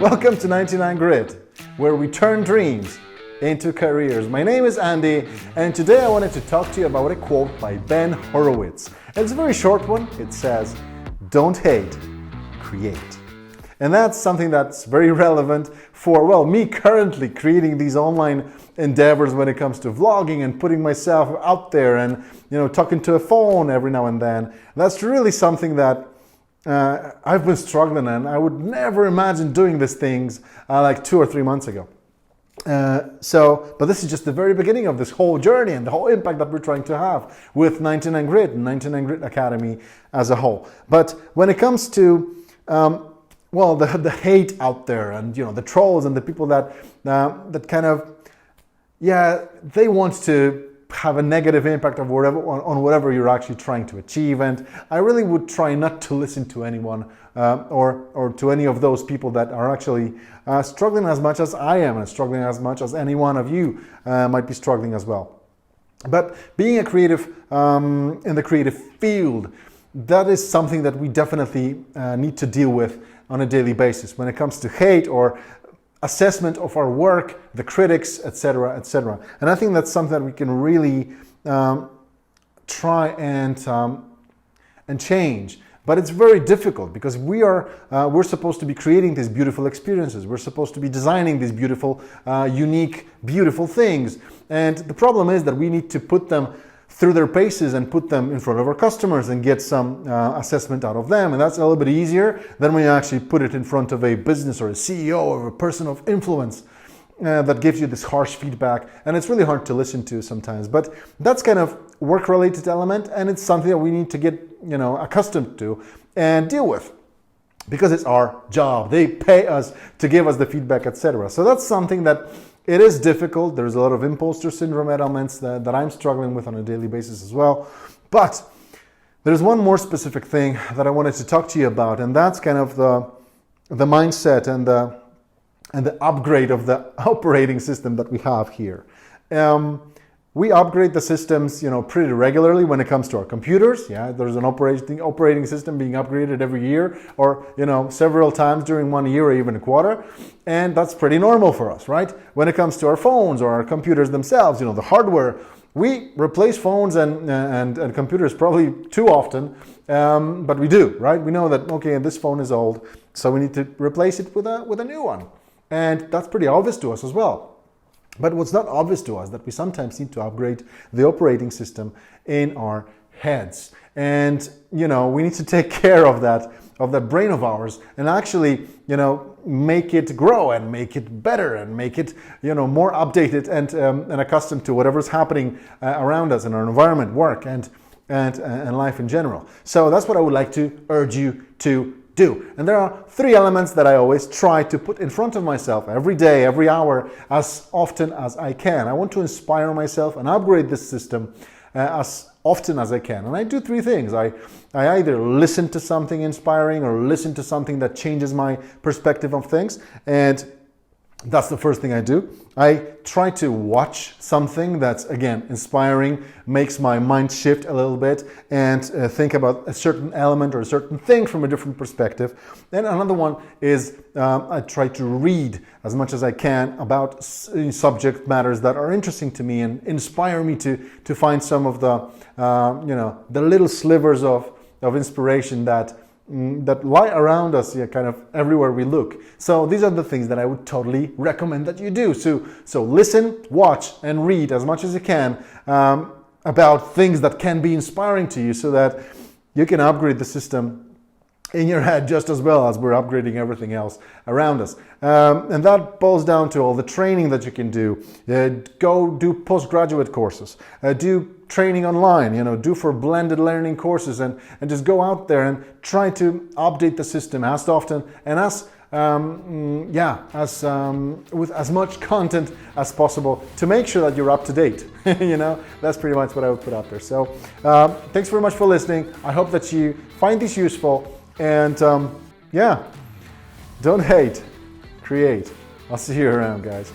Welcome to 99 Grit, where we turn dreams into careers. My name is Andy, and today I wanted to talk to you about a quote by Ben Horowitz. And it's a very short one. It says, "Don't hate, create." And that's something that's very relevant for, well, me currently creating these online endeavors when it comes to vlogging and putting myself out there and, talking to a phone every now and then. That's really something that I've been struggling, and I would never imagine doing these things like 2 or 3 months ago. But this is just the very beginning of this whole journey and the whole impact that we're trying to have with 99 Grit and 99 Grit Academy as a whole. But when it comes to the hate out there and the trolls and the people that kind of they want to have a negative impact on whatever you're actually trying to achieve. And I really would try not to listen to anyone or to any of those people that are actually struggling as much as I am and struggling as much as any one of you might be struggling as well. But being a creative in the creative field, that is something that we definitely need to deal with on a daily basis when it comes to hate or assessment of our work, the critics, etc., etc. And I think that's something that we can really try and change. But it's very difficult because we're supposed to be creating these beautiful experiences. We're supposed to be designing these beautiful, unique, beautiful things. And the problem is that we need to put them through their paces and put them in front of our customers and get some assessment out of them. And that's a little bit easier than when you actually put it in front of a business or a CEO or a person of influence that gives you this harsh feedback. And it's really hard to listen to sometimes. But that's kind of work-related element, and it's something that we need to get accustomed to and deal with, because it's our job. They pay us to give us the feedback, etc. So that's something that it is difficult. There's a lot of imposter syndrome elements that I'm struggling with on a daily basis as well. But there's one more specific thing that I wanted to talk to you about, and that's kind of the mindset and the upgrade of the operating system that we have here. We upgrade the systems, pretty regularly when it comes to our computers. Yeah, there's an operating system being upgraded every year, or several times during 1 year or even a quarter, and that's pretty normal for us, right? When it comes to our phones or our computers themselves, the hardware, we replace phones and computers probably too often, but we do, right? We know that this phone is old, so we need to replace it with a new one, and that's pretty obvious to us as well. But what's not obvious to us that we sometimes need to upgrade the operating system in our heads. And, we need to take care of that brain of ours and actually, make it grow and make it better and make it, more updated and accustomed to whatever's happening around us in our environment, work, and life in general. So that's what I would like to urge you to do. And there are 3 elements that I always try to put in front of myself every day, every hour, as often as I can. I want to inspire myself and upgrade this system as often as I can. And I do 3 things. I either listen to something inspiring or listen to something that changes my perspective of things. And that's the first thing I do. I try to watch something that's, again, inspiring, makes my mind shift a little bit and think about a certain element or a certain thing from a different perspective. And another one is I try to read as much as I can about subject matters that are interesting to me and inspire me to find some of the little slivers of inspiration that lie around us, kind of everywhere we look. So these are the things that I would totally recommend that you do. So listen, watch, and read as much as you can about things that can be inspiring to you, so that you can upgrade the system in your head just as well as we're upgrading everything else around us. And that boils down to all the training that you can do. Go do postgraduate courses. Do training online, do for blended learning courses, and just go out there and try to update the system as often and with as much content as possible to make sure that you're up to date. That's pretty much what I would put out there. So thanks very much for listening. I hope that you find this useful, and don't hate, create. I'll see you around, guys.